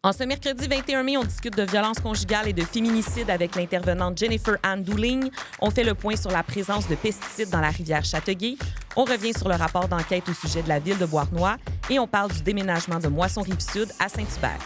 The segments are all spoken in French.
En ce mercredi 21 mai, on discute de violence conjugale et de féminicide avec l'intervenante Jennifer Ann Dooling. On fait le point sur la présence de pesticides dans la rivière Châteauguay. On revient sur le rapport d'enquête au sujet de la ville de Beauharnois et on parle du déménagement de Moisson-Rive-Sud à Saint-Hubert.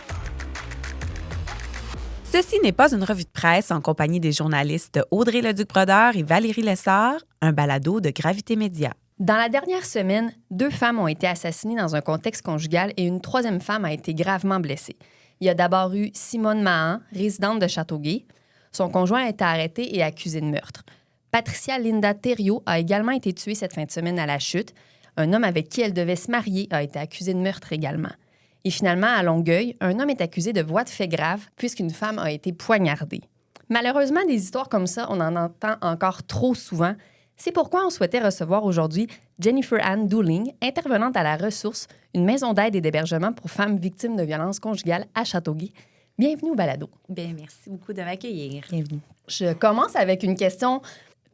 Ceci n'est pas une revue de presse en compagnie des journalistes Audrey Leduc-Brodeur et Valérie Lessard, un balado de Gravité Média. Dans la dernière semaine, 2 femmes ont été assassinées dans un contexte conjugal et une 3e femme a été gravement blessée. Il y a d'abord eu Simone Mahan, résidente de Châteauguay. Son conjoint a été arrêté et accusé de meurtre. Patricia Linda Thériault a également été tuée cette fin de semaine à La Chute. Un homme avec qui elle devait se marier a été accusé de meurtre également. Et finalement, à Longueuil, un homme est accusé de voies de fait grave puisqu'une femme a été poignardée. Malheureusement, des histoires comme ça, on en entend encore trop souvent. C'est pourquoi on souhaitait recevoir aujourd'hui Jennifer Ann Dooling, intervenante à La Ressource, une maison d'aide et d'hébergement pour femmes victimes de violences conjugales à Châteauguay. Bienvenue au balado. Bien, merci beaucoup de m'accueillir. Bienvenue. Je commence avec une question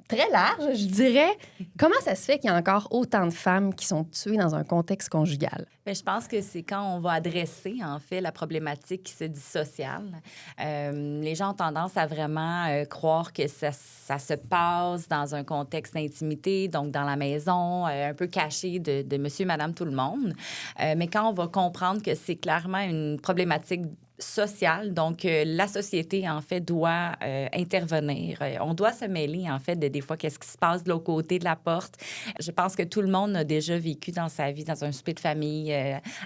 très large, je dirais. Comment ça se fait qu'il y a encore autant de femmes qui sont tuées dans un contexte conjugal? Bien, je pense que c'est quand on va adresser, en fait, la problématique qui se dit sociale. Les gens ont tendance à vraiment croire que ça se passe dans un contexte d'intimité, donc dans la maison, un peu caché de monsieur, madame, tout le monde. Mais quand on va comprendre que c'est clairement une problématique sociale, donc la société, en fait, doit intervenir. On doit se mêler, en fait, des fois, qu'est-ce qui se passe de l'autre côté de la porte. Je pense que tout le monde a déjà vécu dans sa vie, dans un souper de famille,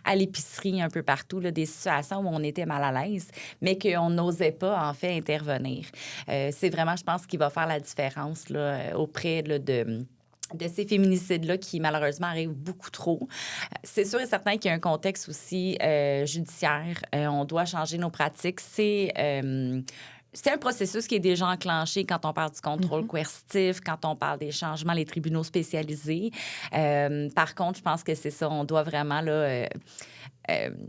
à l'épicerie, un peu partout, là, des situations où on était mal à l'aise, mais qu'on n'osait pas, en fait, intervenir. C'est vraiment, je pense, ce qui va faire la différence là, auprès là, de ces féminicides-là qui, malheureusement, arrivent beaucoup trop. C'est sûr et certain qu'il y a un contexte aussi judiciaire. On doit changer nos pratiques. C'est un processus qui est déjà enclenché quand on parle du contrôle coercitif, quand on parle des changements, les tribunaux spécialisés. Par contre, je pense que c'est ça. On doit vraiment là,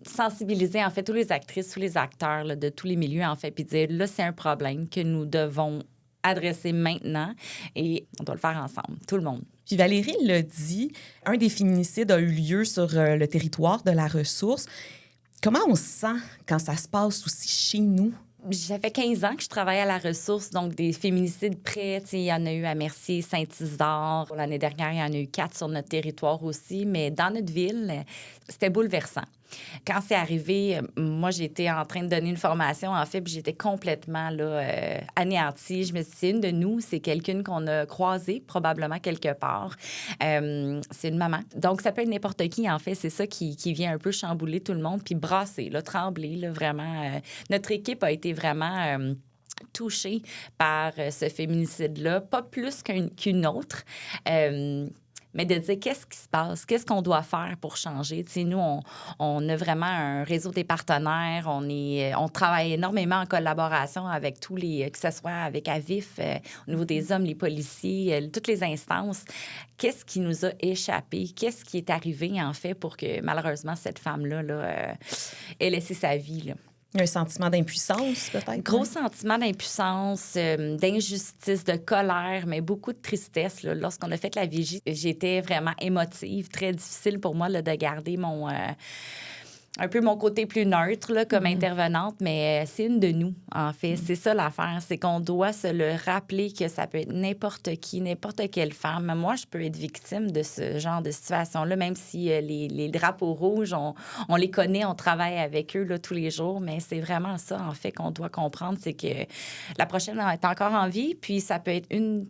sensibiliser, en fait, tous les actrices, tous les acteurs là, de tous les milieux, en fait, puis dire, là, c'est un problème que nous devons adresser maintenant et on doit le faire ensemble, tout le monde. Puis Valérie l'a dit, un des féminicides a eu lieu sur le territoire de La Ressource. Comment on se sent quand ça se passe aussi chez nous? Ça fait 15 ans que je travaille à La Ressource, donc des féminicides près. Il y en a eu à Mercier, Saint-Isidore. L'année dernière, il y en a eu 4 sur notre territoire aussi. Mais dans notre ville, c'était bouleversant. Quand c'est arrivé, moi, j'étais en train de donner une formation, en fait, puis j'étais complètement là, anéantie. Je me suis dit, c'est une de nous, c'est quelqu'une qu'on a croisée, probablement quelque part. C'est une maman. Donc, ça peut être n'importe qui, en fait. C'est ça qui vient un peu chambouler tout le monde, puis brasser, là, trembler, là, vraiment. Notre équipe a été vraiment touchée par ce féminicide-là, pas plus qu'une autre. Mais de dire qu'est-ce qui se passe, qu'est-ce qu'on doit faire pour changer. Tu sais, nous, on a vraiment un réseau des partenaires. On travaille énormément en collaboration avec tous les, que ce soit avec AVIF, au niveau des hommes, les policiers, toutes les instances. Qu'est-ce qui nous a échappé? Qu'est-ce qui est arrivé, en fait, pour que, malheureusement, cette femme-là là, ait laissé sa vie, là? Un sentiment d'impuissance, peut-être? Gros sentiment d'impuissance, d'injustice, de colère, mais beaucoup de tristesse. Là. Lorsqu'on a fait la vigie, j'étais vraiment émotive. Très difficile pour moi là, de garder un peu mon côté plus neutre là, comme intervenante, mais c'est une de nous, en fait. C'est ça l'affaire, c'est qu'on doit se le rappeler que ça peut être n'importe qui, n'importe quelle femme. Moi, je peux être victime de ce genre de situation-là, même si les drapeaux rouges, on les connaît, on travaille avec eux là, tous les jours, mais c'est vraiment ça, en fait, qu'on doit comprendre, c'est que la prochaine est encore en vie, puis ça peut être une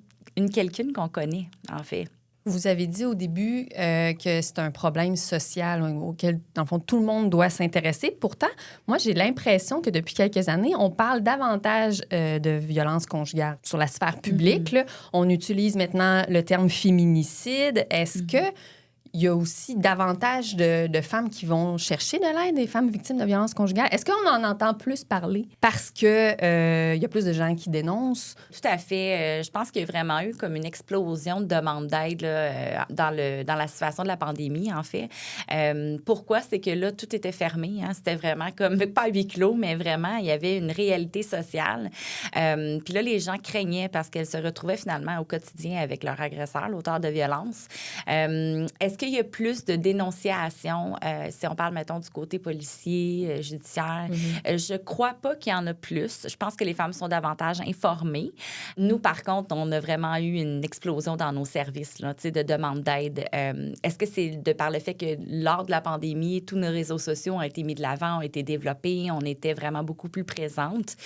quelqu'une qu'on connaît, en fait. Vous avez dit au début que c'est un problème social auquel, dans le fond, tout le monde doit s'intéresser. Pourtant, moi, j'ai l'impression que depuis quelques années, on parle davantage de violence conjugale sur la sphère publique. Là. On utilise maintenant le terme féminicide. Est-ce que il y a aussi davantage de femmes qui vont chercher de l'aide, des femmes victimes de violences conjugales? Est-ce qu'on en entend plus parler parce que y a plus de gens qui dénoncent? Tout à fait. Je pense qu'il y a vraiment eu comme une explosion de demandes d'aide là, dans la situation de la pandémie, en fait. Pourquoi? C'est que là, tout était fermé. Hein? C'était vraiment comme, pas à huis clos, mais vraiment, il y avait une réalité sociale. Puis là, les gens craignaient parce qu'elles se retrouvaient finalement au quotidien avec leur agresseur, l'auteur de violence. Est-ce qu'il y a plus de dénonciations, si on parle, mettons, du côté policier, judiciaire? Je crois pas qu'il y en a plus. Je pense que les femmes sont davantage informées. Nous, par contre, on a vraiment eu une explosion dans nos services là, de demande d'aide. Est-ce que c'est de par le fait que lors de la pandémie, tous nos réseaux sociaux ont été mis de l'avant, ont été développés, on était vraiment beaucoup plus présentes?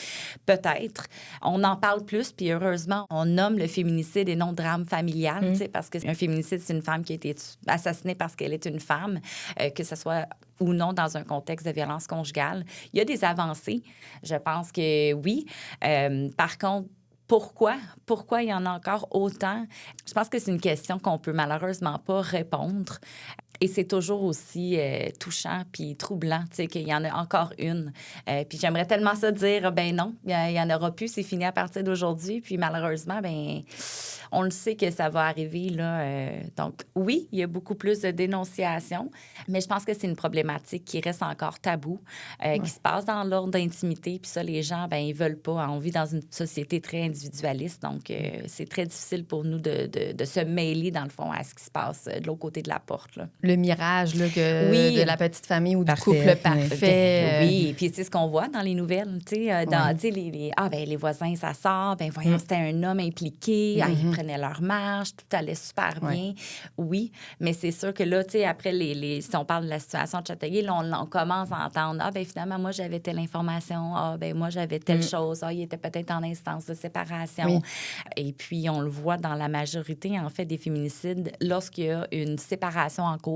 Peut-être. On en parle plus, puis heureusement, on nomme le féminicide et non drame familial, parce qu'un féminicide, c'est une femme qui a été assassinée parce qu'elle est une femme, que ce soit ou non dans un contexte de violence conjugale. Il y a des avancées. Je pense que oui. Par contre, pourquoi? Pourquoi il y en a encore autant? Je pense que c'est une question qu'on peut malheureusement pas répondre. Et c'est toujours aussi touchant puis troublant, tu sais, qu'il y en a encore une. Puis j'aimerais tellement ça dire, ben non, il y en aura plus, c'est fini à partir d'aujourd'hui. Puis malheureusement, ben on le sait que ça va arriver, là. Donc oui, il y a beaucoup plus de dénonciations, mais je pense que c'est une problématique qui reste encore taboue, qui se passe dans l'ordre d'intimité. Puis ça, les gens, ben ils veulent pas. On vit dans une société très individualiste, donc c'est très difficile pour nous de se mêler, dans le fond, à ce qui se passe de l'autre côté de la porte, là. Le mirage là, de la petite famille ou du couple parfait. Oui, puis c'est ce qu'on voit dans les nouvelles. Tu sais, les voisins, ça sort. Ben voyons, c'était un homme impliqué. Ils prenaient leur marche. Tout allait super bien. Oui, mais c'est sûr que là, tu sais, après, si on parle de la situation de Châteauguay, là, on commence à entendre, ben finalement, moi, j'avais telle information. Ben moi, j'avais telle chose. Il était peut-être en instance de séparation. Oui. Et puis, on le voit dans la majorité, en fait, des féminicides, lorsqu'il y a une séparation en cours,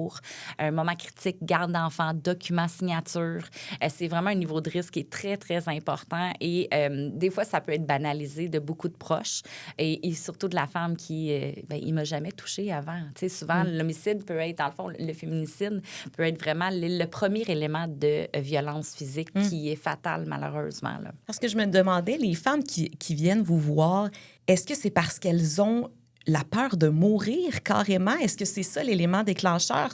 un moment critique, garde d'enfants, documents, signature. C'est vraiment un niveau de risque qui est très, très important. Et des fois, ça peut être banalisé de beaucoup de proches et surtout de la femme qui, il m'a jamais touchée avant. Tu sais, souvent, l'homicide peut être, dans le fond, le féminicide peut être vraiment le premier élément de violence physique qui est fatal, malheureusement, là. Parce que je me demandais, les femmes qui viennent vous voir, est-ce que c'est parce qu'elles ont la peur de mourir carrément? Est-ce que c'est ça l'élément déclencheur?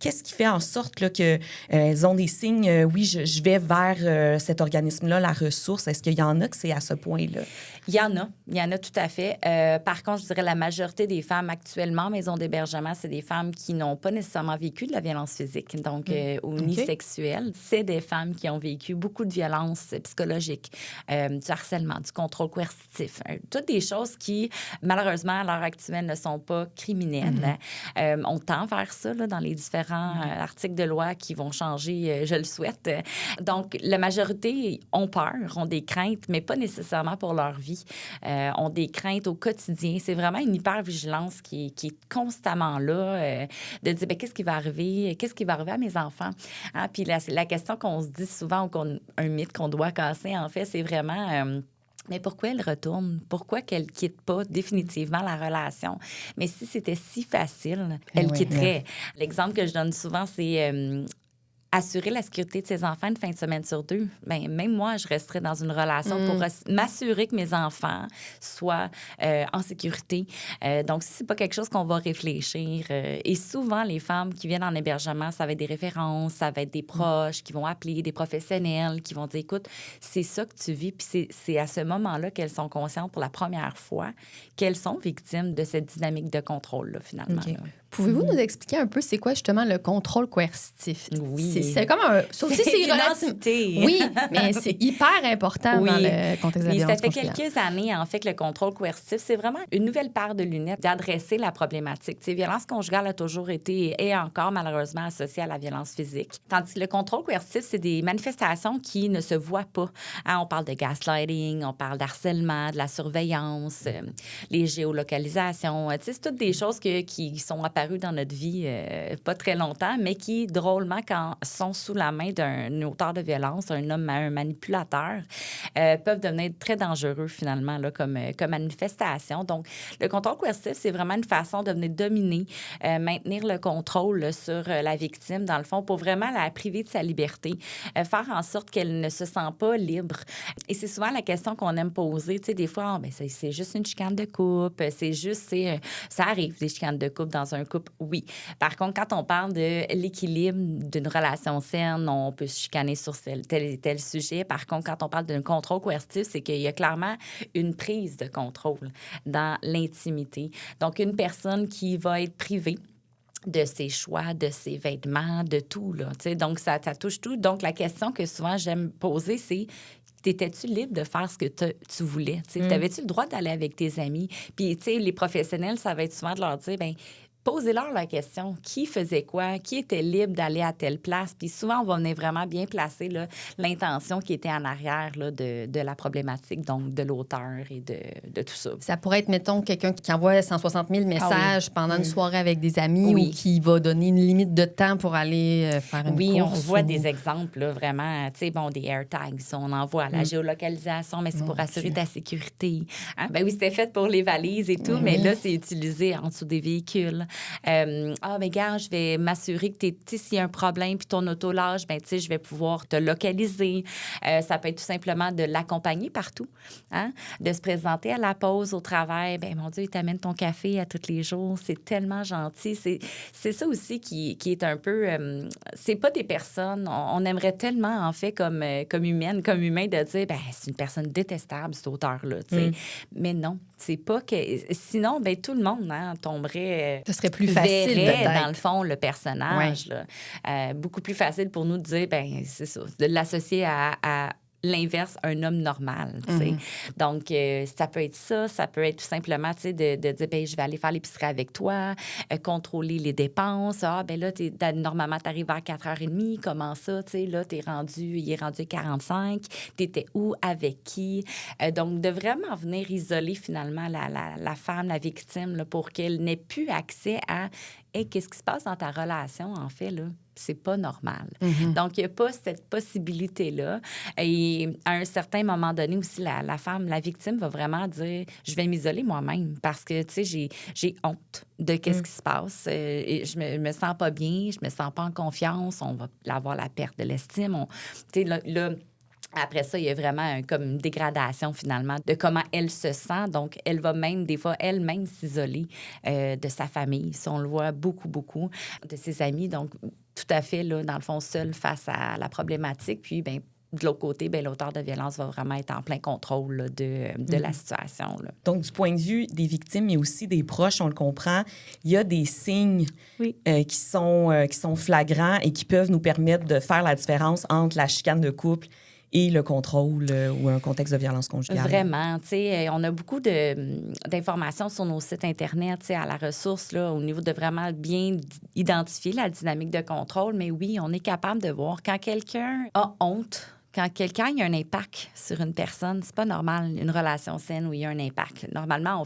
Qu'est-ce qui fait en sorte là, qu'elles ont des signes, oui, je vais vers cet organisme-là, la ressource? Est-ce qu'il y en a que c'est à ce point-là? Il y en a tout à fait. Par contre, je dirais la majorité des femmes actuellement en maison d'hébergement, c'est des femmes qui n'ont pas nécessairement vécu de la violence physique, donc ni sexuelle. C'est des femmes qui ont vécu beaucoup de violences psychologiques, du harcèlement, du contrôle coercitif, toutes des choses qui, malheureusement, à l'heure actuelle, ne sont pas criminelles. On tend vers ça là, dans les différents articles de loi qui vont changer, je le souhaite. Donc, la majorité ont peur, ont des craintes, mais pas nécessairement pour leur vie. Ont des craintes au quotidien. C'est vraiment une hypervigilance qui est constamment là, de dire, qu'est-ce qui va arriver? Qu'est-ce qui va arriver à mes enfants? Hein? Puis la question qu'on se dit souvent, ou un mythe qu'on doit casser, en fait, c'est vraiment... mais pourquoi elle retourne? Pourquoi qu'elle quitte pas définitivement la relation? Mais si c'était si facile, elle quitterait. L'exemple que je donne souvent, c'est... assurer la sécurité de ses enfants une fin de semaine sur 2. Bien, même moi, je resterais dans une relation pour m'assurer que mes enfants soient en sécurité. Donc, si c'est pas quelque chose qu'on va réfléchir, et souvent, les femmes qui viennent en hébergement, ça va être des références, ça va être des proches qui vont appeler, des professionnels qui vont dire, écoute, c'est ça que tu vis. Puis c'est à ce moment-là qu'elles sont conscientes pour la première fois qu'elles sont victimes de cette dynamique de contrôle-là, finalement. Okay. Pouvez-vous nous expliquer un peu c'est quoi justement le contrôle coercitif? Oui. C'est comme un... Ça aussi, c'est identité. Oui, mais c'est hyper important dans le contexte de la violence conjugale. Ça fait quelques années, en fait, que le contrôle coercitif, c'est vraiment une nouvelle paire de lunettes d'adresser la problématique. La violence conjugale a toujours été et encore malheureusement associée à la violence physique. Tandis que le contrôle coercitif, c'est des manifestations qui ne se voient pas. Hein, on parle de gaslighting, on parle d'harcèlement, de la surveillance, les géolocalisations. C'est toutes des choses qui sont apparues dans notre vie pas très longtemps, mais qui, drôlement, quand sont sous la main d'un auteur de violence, un homme, un manipulateur, peuvent devenir très dangereux, finalement, là, comme manifestation. Donc, le contrôle coercitif, c'est vraiment une façon de venir dominer, maintenir le contrôle là, sur la victime, dans le fond, pour vraiment la priver de sa liberté, faire en sorte qu'elle ne se sent pas libre. Et c'est souvent la question qu'on aime poser. Tu sais, des fois, c'est juste une chicane de couple, c'est juste, ça arrive, des chicanes de couple dans un couple, oui. Par contre, quand on parle de l'équilibre d'une relation saine, on peut se chicaner sur tel et tel sujet. Par contre, quand on parle d'un contrôle coercitif, c'est qu'il y a clairement une prise de contrôle dans l'intimité. Donc, une personne qui va être privée de ses choix, de ses vêtements, de tout, là. Tu sais, donc, ça touche tout. Donc, la question que souvent j'aime poser, c'est t'étais-tu libre de faire ce que tu voulais? T'avais-tu le droit d'aller avec tes amis? Puis, tu sais, les professionnels, ça va être souvent de leur dire, bien, posez-leur la question. Qui faisait quoi? Qui était libre d'aller à telle place? Puis souvent, on va venir vraiment bien placer là, l'intention qui était en arrière là, de la problématique, donc de l'auteur et de tout ça. Ça pourrait être, mettons, quelqu'un qui envoie 160 000 messages pendant une soirée avec des amis ou qui va donner une limite de temps pour aller faire une course. Oui, on voit des exemples, là, vraiment, tu sais, bon, des AirTags, on envoie la géolocalisation, mais c'est pour assurer ta sécurité. Hein? Ben oui, c'était fait pour les valises et tout, mais là, c'est utilisé en dessous des véhicules. Mais gars, je vais m'assurer que s'il y a un problème puis ton auto lâche, ben, tu sais, je vais pouvoir te localiser. Ça peut être tout simplement de l'accompagner partout, hein? De se présenter à la pause, au travail. Ben mon Dieu, il t'amène ton café à tous les jours. C'est tellement gentil. C'est ça aussi qui est un peu... c'est pas des personnes... On aimerait tellement, en fait, comme humaine, comme humain, de dire, ben c'est une personne détestable, cet auteur-là, tu sais. Mais non, c'est pas que... Sinon, ben tout le monde tomberait... Ce serait plus facile, peut-être. Dans le fond, le personnage. Là. Beaucoup plus facile pour nous de dire, ben c'est ça, de l'associer à l'inverse, un homme normal, tu sais. Donc, ça peut être ça peut être tout simplement, tu sais, de dire, ben je vais aller faire l'épicerie avec toi, contrôler les dépenses. Ah, ben là, normalement, tu arrives à 4h30, comment ça, tu sais, là, il est rendu 45, t'étais où, avec qui? Donc, de vraiment venir isoler, finalement, la femme, la victime, là, pour qu'elle n'ait plus accès à, hey, qu'est-ce qui se passe dans ta relation, en fait, là? C'est pas normal. Donc, il n'y a pas cette possibilité-là. Et à un certain moment donné aussi, la femme, la victime va vraiment dire, je vais m'isoler moi-même parce que, tu sais, j'ai honte de qu'est-ce qui se passe. Et je me sens pas bien, je me sens pas en confiance, on va avoir la perte de l'estime. Tu sais, là, après ça, il y a vraiment comme une dégradation, finalement, de comment elle se sent. Donc, elle va même, des fois, elle-même s'isoler de sa famille. Ça, on le voit beaucoup, beaucoup, de ses amis. Donc, tout à fait, là, dans le fond, seule face à la problématique. Puis, bien, de l'autre côté, bien, l'auteur de violence va vraiment être en plein contrôle là, de la situation. Là. Donc, du point de vue des victimes, mais aussi des proches, on le comprend, il y a des signes qui sont flagrants et qui peuvent nous permettre de faire la différence entre la chicane de couple et le contrôle ou un contexte de violence conjugale. Vraiment. Tu sais, on a beaucoup d'informations sur nos sites Internet, tu sais, à la ressource, là, au niveau de vraiment bien identifier la dynamique de contrôle. Mais oui, on est capable de voir quand quelqu'un a honte. Quand quelqu'un a un impact sur une personne, c'est pas normal, une relation saine où il y a un impact. Normalement,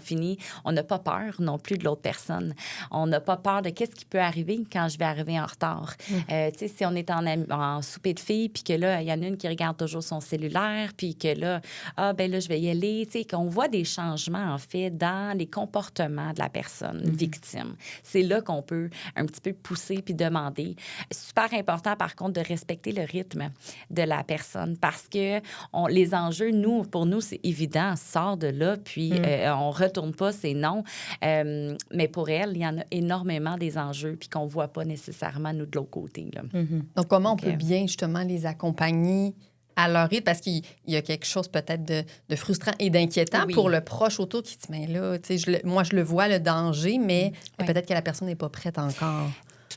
on n'a pas peur non plus de l'autre personne. On n'a pas peur de qu'est-ce qui peut arriver quand je vais arriver en retard. Tu sais, si on est en souper de filles, puis que là, il y en a une qui regarde toujours son cellulaire, puis que là, là, je vais y aller. Tu sais, qu'on voit des changements, en fait, dans les comportements de la personne victime. C'est là qu'on peut un petit peu pousser puis demander. Super important, par contre, de respecter le rythme de la personne. Parce que les enjeux, pour nous, c'est évident, sort de là, puis on retourne pas, c'est non. Mais pour elle, il y en a énormément des enjeux, puis qu'on voit pas nécessairement, nous, de l'autre côté. Là. Donc, comment on peut bien, justement, les accompagner à leur rythme? Parce qu'il y a quelque chose peut-être de frustrant et d'inquiétant pour le proche autour qui dit, mais là, tu sais, moi, je le vois, le danger, mais peut-être que la personne n'est pas prête encore.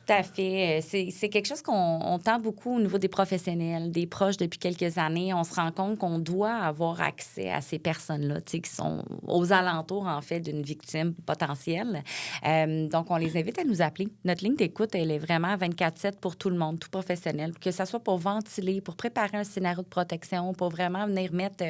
Tout à fait. C'est quelque chose qu'on tend beaucoup au niveau des professionnels, des proches depuis quelques années. On se rend compte qu'on doit avoir accès à ces personnes-là, tu sais, qui sont aux alentours, en fait, d'une victime potentielle. Donc, on les invite à nous appeler. Notre ligne d'écoute, elle est vraiment 24/7 pour tout le monde, tout professionnel, que ça soit pour ventiler, pour préparer un scénario de protection, pour vraiment venir mettre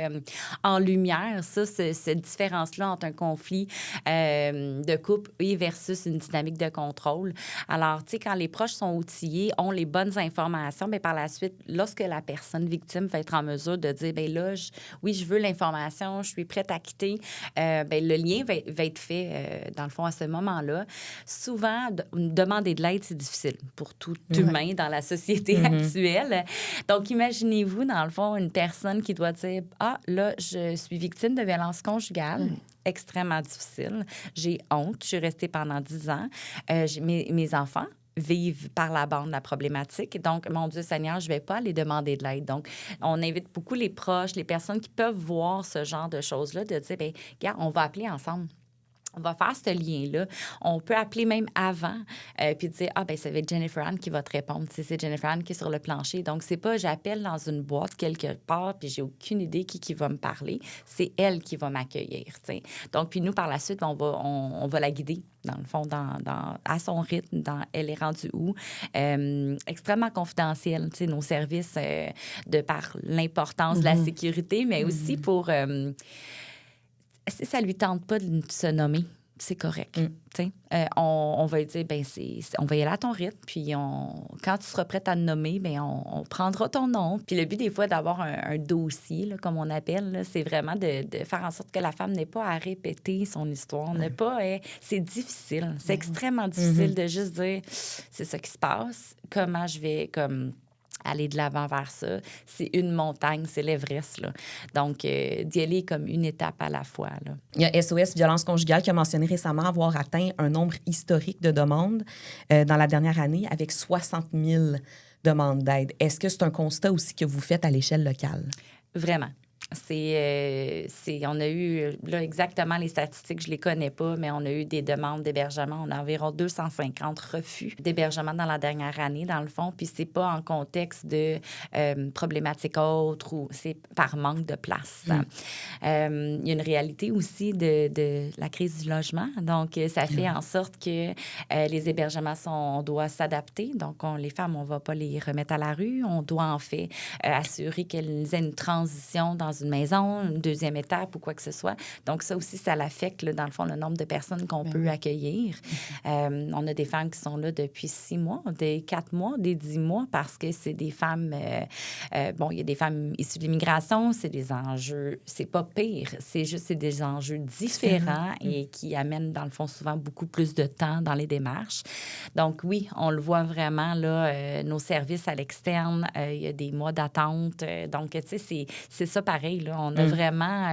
en lumière cette différence-là entre un conflit de couple et versus une dynamique de contrôle. Alors, tu sais, quand les proches sont outillés, ont les bonnes informations, bien, par la suite, lorsque la personne victime va être en mesure de dire, bien là, je veux l'information, je suis prête à quitter, bien, le lien va être fait, dans le fond, à ce moment-là. Souvent, demander de l'aide, c'est difficile pour tout humain dans la société actuelle. Donc, imaginez-vous, dans le fond, une personne qui doit dire, là, je suis victime de violence conjugale. Extrêmement difficile. J'ai honte. Je suis restée pendant 10 ans. Mes enfants vivent par la bande la problématique. Donc, mon Dieu Seigneur, je ne vais pas aller demander de l'aide. Donc, on invite beaucoup les proches, les personnes qui peuvent voir ce genre de choses-là, de dire, bien, regarde, on va appeler ensemble. On va faire ce lien-là. On peut appeler même avant puis dire, ça va être Jennifer Anne qui va te répondre. C'est Jennifer Anne qui est sur le plancher. Donc, c'est pas j'appelle dans une boîte quelque part puis j'ai aucune idée qui va me parler. C'est elle qui va m'accueillir, t'sais. Donc, puis nous, par la suite, on va la guider, dans le fond, à son rythme, elle est rendue où. Extrêmement confidentiel, nos services, de par l'importance de la sécurité, mais aussi pour... si ça lui tente pas de se nommer, c'est correct. On va lui dire, on va y aller à ton rythme, puis quand tu seras prête à te nommer, on prendra ton nom. Puis le but, des fois, d'avoir un dossier, là, comme on appelle, là, c'est vraiment de faire en sorte que la femme n'ait pas à répéter son histoire. C'est difficile. C'est extrêmement difficile de juste dire, c'est ça qui se passe, comment je vais... aller de l'avant vers ça. C'est une montagne, c'est l'Everest, là. Donc, d'y aller comme une étape à la fois, là. Il y a SOS Violence conjugale qui a mentionné récemment avoir atteint un nombre historique de demandes dans la dernière année avec 60 000 demandes d'aide. Est-ce que c'est un constat aussi que vous faites à l'échelle locale? Vraiment. On a eu, là, exactement les statistiques, je les connais pas, mais on a eu des demandes d'hébergement. On a environ 250 refus d'hébergement dans la dernière année, dans le fond. Puis c'est pas en contexte de problématiques autres ou c'est par manque de place. Il y a une réalité aussi de la crise du logement. Donc, ça fait en sorte que les hébergements on doit s'adapter. Donc, les femmes, on va pas les remettre à la rue. On doit, en fait, assurer qu'elles aient une transition dans une maison, une deuxième étape ou quoi que ce soit. Donc, ça aussi, ça l'affecte, là, dans le fond, le nombre de personnes qu'on peut accueillir. On a des femmes qui sont là depuis 6 mois, des 4 mois, des 10 mois, parce que c'est des femmes... il y a des femmes issues de l'immigration, c'est des enjeux... C'est pas pire, c'est des enjeux différents et qui amènent, dans le fond, souvent beaucoup plus de temps dans les démarches. Donc, oui, on le voit vraiment, là, nos services à l'externe, il y a des mois d'attente. Donc, tu sais, c'est ça pareil. Là. On a vraiment...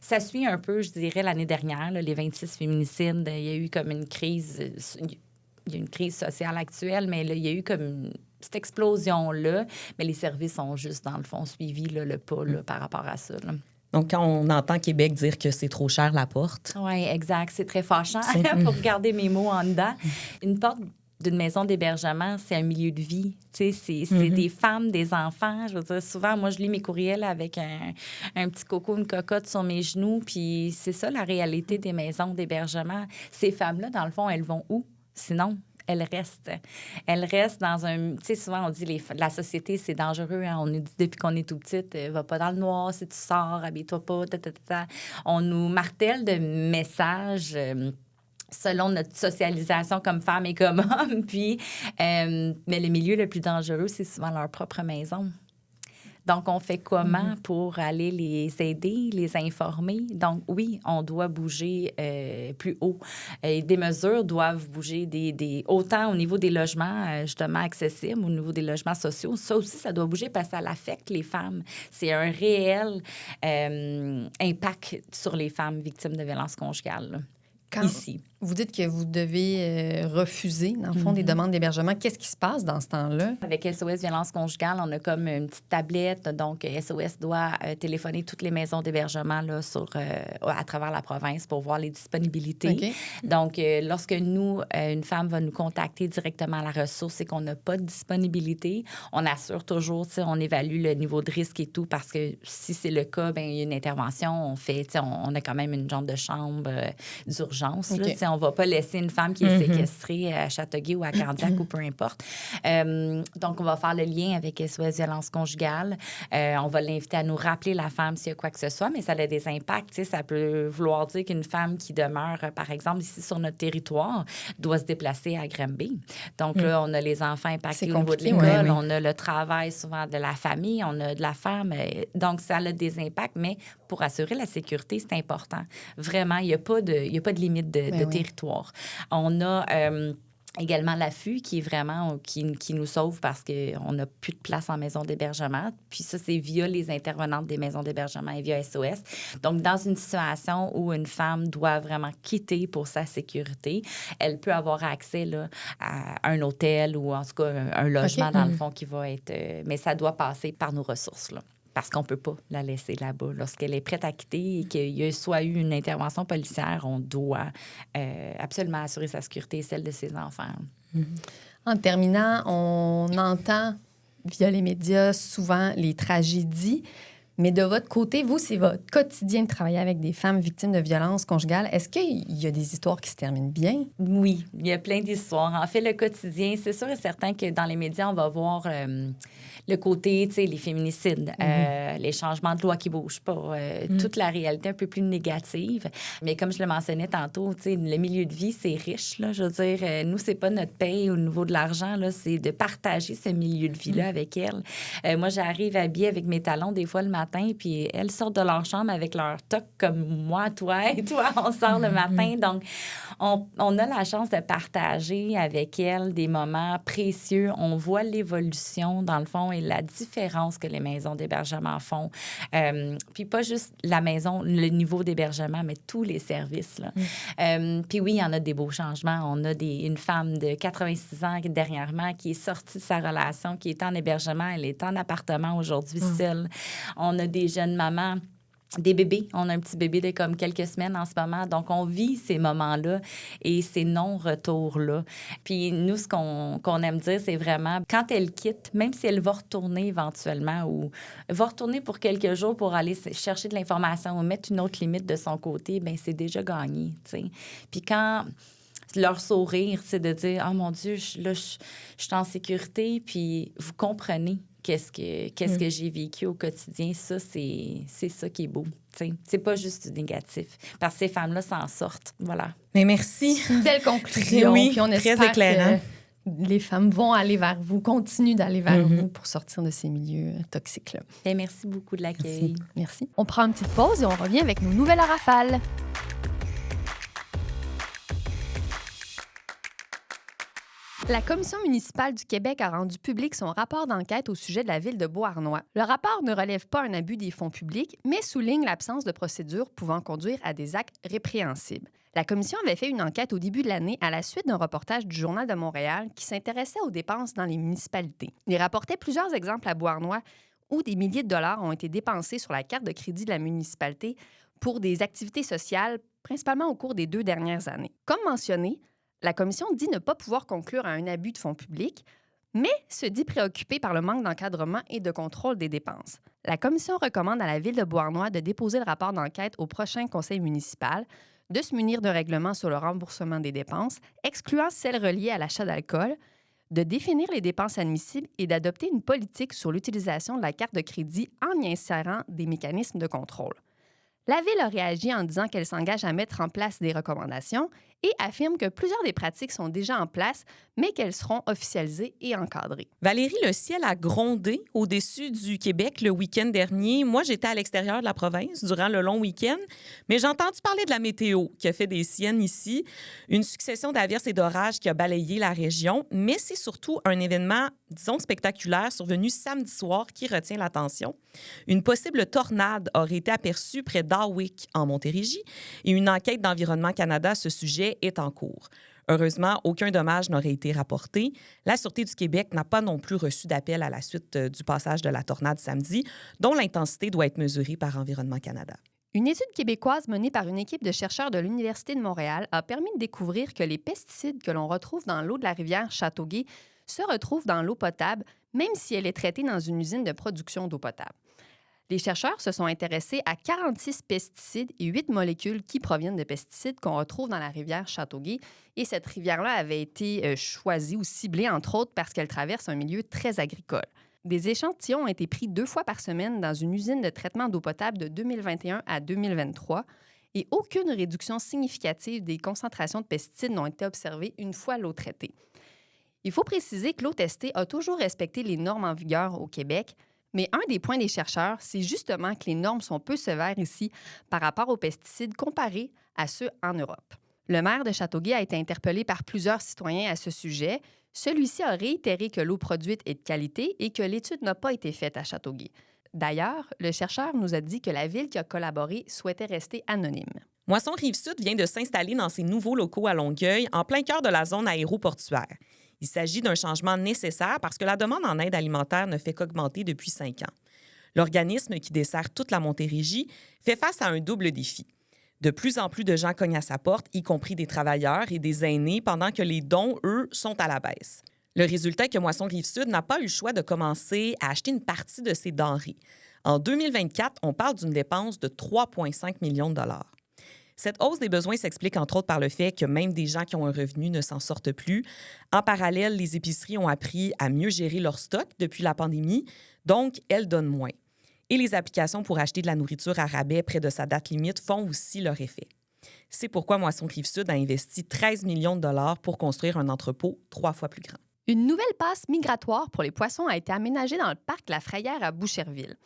ça suit un peu, je dirais, l'année dernière, là, les 26 féminicides. Il y a eu comme une crise... Il y a une crise sociale actuelle, mais là, il y a eu comme cette explosion-là. Mais les services ont juste, dans le fond, suivi là, le pas là, par rapport à ça. Là. Donc, quand on entend Québec dire que c'est trop cher, la porte... Oui, exact. C'est très fâchant pour garder mes mots en dedans. Une porte d'une maison d'hébergement, c'est un milieu de vie. Tu sais, c'est des femmes, des enfants. Je veux dire, souvent, moi, je lis mes courriels avec un petit coco, une cocotte sur mes genoux. Puis c'est ça, la réalité des maisons d'hébergement. Ces femmes-là, dans le fond, elles vont où? Sinon, elles restent. Elles restent dans un... Tu sais, souvent, on dit la société, c'est dangereux. Hein? On nous dit depuis qu'on est tout petite, va pas dans le noir si tu sors, habille-toi pas, On nous martèle de messages... selon notre socialisation comme femme et comme homme. Puis, mais le milieu le plus dangereux, c'est souvent leur propre maison. Donc, on fait comment pour aller les aider, les informer? Donc, oui, on doit bouger plus haut. Des mesures doivent bouger autant au niveau des logements, justement, accessibles, au niveau des logements sociaux. Ça aussi, ça doit bouger parce que ça affecte les femmes. C'est un réel impact sur les femmes victimes de violences conjugales, là. Ici. Vous dites que vous devez refuser, dans le fond, des demandes d'hébergement. Qu'est-ce qui se passe dans ce temps-là? Avec SOS Violence conjugale, on a comme une petite tablette. Donc, SOS doit téléphoner toutes les maisons d'hébergement là, à travers la province pour voir les disponibilités. Okay. Donc, lorsque une femme va nous contacter directement à la ressource et qu'on n'a pas de disponibilité, on assure toujours, on évalue le niveau de risque et tout parce que si c'est le cas, il y a une intervention. On a quand même une genre de chambre d'urgence. Okay. On ne va pas laisser une femme qui est séquestrée à Châteauguay ou à Candiac ou peu importe. Donc, on va faire le lien avec SOS Violence conjugale. On va l'inviter à nous rappeler la femme s'il y a quoi que ce soit, mais ça a des impacts. Ça peut vouloir dire qu'une femme qui demeure, par exemple, ici sur notre territoire, doit se déplacer à Granby. Donc, là, on a les enfants impactés au niveau de l'école. On a le travail souvent de la famille. On a de la femme. Donc, ça a des impacts, mais pour assurer la sécurité, c'est important. Vraiment, il n'y a pas de limite de territoire. On a également l'AFU qui est vraiment qui nous sauve parce qu'on n'a plus de place en maison d'hébergement. Puis ça, c'est via les intervenantes des maisons d'hébergement et via SOS. Donc, dans une situation où une femme doit vraiment quitter pour sa sécurité, elle peut avoir accès là, à un hôtel ou en tout cas un logement dans le fond qui va être... mais ça doit passer par nos ressources, là. parce qu'on ne peut pas la laisser là-bas. Lorsqu'elle est prête à quitter et qu'il y a soit eu une intervention policière, on doit absolument assurer sa sécurité et celle de ses enfants. En terminant, on entend via les médias souvent les tragédies. Mais de votre côté, vous, c'est votre quotidien de travailler avec des femmes victimes de violences conjugales. Est-ce qu'il y a des histoires qui se terminent bien? Oui, il y a plein d'histoires. En fait, le quotidien, c'est sûr et certain que dans les médias, on va voir le côté, tu sais, les féminicides, les changements de loi qui ne bougent pas, toute la réalité un peu plus négative. Mais comme je le mentionnais tantôt, tu sais, le milieu de vie, c'est riche, là. Je veux dire, nous, c'est pas notre paye au niveau de l'argent, là, c'est de partager ce milieu de vie-là avec elle. Moi, j'arrive habillée avec mes talons des fois le matin, puis elles sortent de leur chambre avec leur toque comme moi, toi et toi, on sort le matin. Donc, on a la chance de partager avec elles des moments précieux. On voit l'évolution, dans le fond, et la différence que les maisons d'hébergement font. Puis pas juste la maison, le niveau d'hébergement, mais tous les services, là. Puis oui, il y en a des beaux changements. On a une femme de 86 ans dernièrement qui est sortie de sa relation, qui est en hébergement. Elle est en appartement aujourd'hui seule. On a des jeunes mamans, des bébés. On a un petit bébé de comme quelques semaines en ce moment. Donc, on vit ces moments-là et ces non-retours-là. Puis nous, ce qu'on aime dire, c'est vraiment, quand elle quitte, même si elle va retourner éventuellement ou va retourner pour quelques jours pour aller chercher de l'information ou mettre une autre limite de son côté, bien, c'est déjà gagné, tu sais. Puis quand leur sourire, c'est de dire « Oh mon Dieu, je suis en sécurité », puis vous comprenez qu'est-ce que j'ai vécu au quotidien. Ça, c'est ça qui est beau. T'sais. C'est pas juste du négatif. Parce que ces femmes-là s'en sortent. Voilà. Mais merci. C'est une belle conclusion. Oui, puis on très espère éclairant. que les femmes vont aller vers vous, continuent d'aller vers vous pour sortir de ces milieux toxiques-là. Bien, merci beaucoup de l'accueil. Merci. On prend une petite pause et on revient avec nos nouvelles à rafale. La Commission municipale du Québec a rendu public son rapport d'enquête au sujet de la ville de Beauharnois. Le rapport ne relève pas un abus des fonds publics, mais souligne l'absence de procédures pouvant conduire à des actes répréhensibles. La Commission avait fait une enquête au début de l'année à la suite d'un reportage du Journal de Montréal qui s'intéressait aux dépenses dans les municipalités. Il rapportait plusieurs exemples à Beauharnois où des milliers de dollars ont été dépensés sur la carte de crédit de la municipalité pour des activités sociales, principalement au cours des 2 dernières années. Comme mentionné, la Commission dit ne pas pouvoir conclure à un abus de fonds publics, mais se dit préoccupée par le manque d'encadrement et de contrôle des dépenses. La Commission recommande à la Ville de Beauharnois de déposer le rapport d'enquête au prochain conseil municipal, de se munir d'un règlement sur le remboursement des dépenses, excluant celles reliées à l'achat d'alcool, de définir les dépenses admissibles et d'adopter une politique sur l'utilisation de la carte de crédit en y insérant des mécanismes de contrôle. La Ville a réagi en disant qu'elle s'engage à mettre en place des recommandations et affirme que plusieurs des pratiques sont déjà en place, mais qu'elles seront officialisées et encadrées. Valérie, le ciel a grondé au-dessus du Québec le week-end dernier. Moi, j'étais à l'extérieur de la province durant le long week-end, mais j'ai entendu parler de la météo qui a fait des siennes ici. Une succession d'averses et d'orages qui a balayé la région, mais c'est surtout un événement, disons, spectaculaire survenu samedi soir qui retient l'attention. Une possible tornade aurait été aperçue près d'Arwick, en Montérégie, et une enquête d'Environnement Canada à ce sujet est en cours. Heureusement, aucun dommage n'aurait été rapporté. La Sûreté du Québec n'a pas non plus reçu d'appel à la suite du passage de la tornade samedi, dont l'intensité doit être mesurée par Environnement Canada. Une étude québécoise menée par une équipe de chercheurs de l'Université de Montréal a permis de découvrir que les pesticides que l'on retrouve dans l'eau de la rivière Châteauguay se retrouvent dans l'eau potable, même si elle est traitée dans une usine de production d'eau potable. Les chercheurs se sont intéressés à 46 pesticides et 8 molécules qui proviennent de pesticides qu'on retrouve dans la rivière Châteauguay. Et cette rivière-là avait été choisie ou ciblée, entre autres, parce qu'elle traverse un milieu très agricole. Des échantillons ont été pris 2 fois par semaine dans une usine de traitement d'eau potable de 2021 à 2023 et aucune réduction significative des concentrations de pesticides n'ont été observées une fois l'eau traitée. Il faut préciser que l'eau testée a toujours respecté les normes en vigueur au Québec, mais un des points des chercheurs, c'est justement que les normes sont peu sévères ici par rapport aux pesticides comparés à ceux en Europe. Le maire de Châteauguay a été interpellé par plusieurs citoyens à ce sujet. Celui-ci a réitéré que l'eau produite est de qualité et que l'étude n'a pas été faite à Châteauguay. D'ailleurs, le chercheur nous a dit que la ville qui a collaboré souhaitait rester anonyme. Moisson Rive-Sud vient de s'installer dans ses nouveaux locaux à Longueuil, en plein cœur de la zone aéroportuaire. Il s'agit d'un changement nécessaire parce que la demande en aide alimentaire ne fait qu'augmenter depuis 5 ans. L'organisme qui dessert toute la Montérégie fait face à un double défi. De plus en plus de gens cognent à sa porte, y compris des travailleurs et des aînés, pendant que les dons, eux, sont à la baisse. Le résultat est que Moisson Rive-Sud n'a pas eu le choix de commencer à acheter une partie de ses denrées. En 2024, on parle d'une dépense de 3,5 millions de dollars. Cette hausse des besoins s'explique entre autres par le fait que même des gens qui ont un revenu ne s'en sortent plus. En parallèle, les épiceries ont appris à mieux gérer leur stock depuis la pandémie, donc elles donnent moins. Et les applications pour acheter de la nourriture à rabais près de sa date limite font aussi leur effet. C'est pourquoi Moisson Rive-Sud a investi 13 millions de dollars pour construire un entrepôt 3 fois plus grand. Une nouvelle passe migratoire pour les poissons a été aménagée dans le parc La Frayère à Boucherville.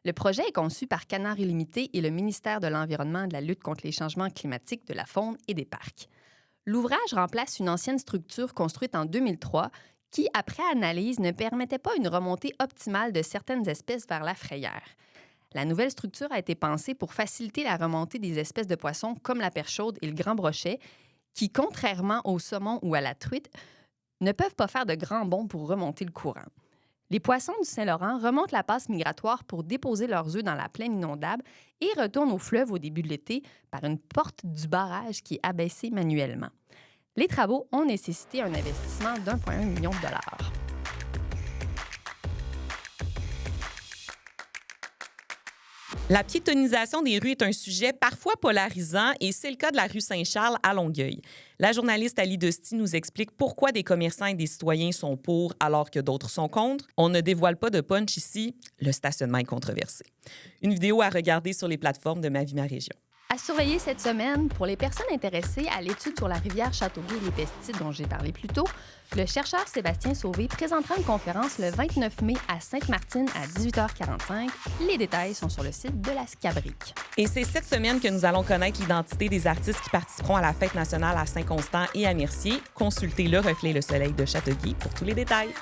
Le projet est conçu par Canard Illimité et le ministère de l'Environnement et de la lutte contre les changements climatiques, de la faune et des parcs. L'ouvrage remplace une ancienne structure construite en 2003 qui, après analyse, ne permettait pas une remontée optimale de certaines espèces vers la Frayère. La nouvelle structure a été pensée pour faciliter la remontée des espèces de poissons comme la perche chaude et le grand brochet, qui, contrairement au saumon ou à la truite, ne peuvent pas faire de grands bonds pour remonter le courant. Les poissons du Saint-Laurent remontent la passe migratoire pour déposer leurs œufs dans la plaine inondable et retournent au fleuve au début de l'été par une porte du barrage qui est abaissée manuellement. Les travaux ont nécessité un investissement d'1,1 million de dollars. La piétonisation des rues est un sujet parfois polarisant et c'est le cas de la rue Saint-Charles à Longueuil. La journaliste Ali Dosti nous explique pourquoi des commerçants et des citoyens sont pour alors que d'autres sont contre. On ne dévoile pas de punch ici, le stationnement est controversé. Une vidéo à regarder sur les plateformes de Ma Vie, ma région. À surveiller cette semaine, pour les personnes intéressées à l'étude sur la rivière Châteauguay et les pesticides dont j'ai parlé plus tôt, le chercheur Sébastien Sauvé présentera une conférence le 29 mai à Sainte-Martine à 18h45. Les détails sont sur le site de la Scabrique. Et c'est cette semaine que nous allons connaître l'identité des artistes qui participeront à la Fête nationale à Saint-Constant et à Mercier. Consultez Le Reflet et le Soleil de Châteauguay pour tous les détails.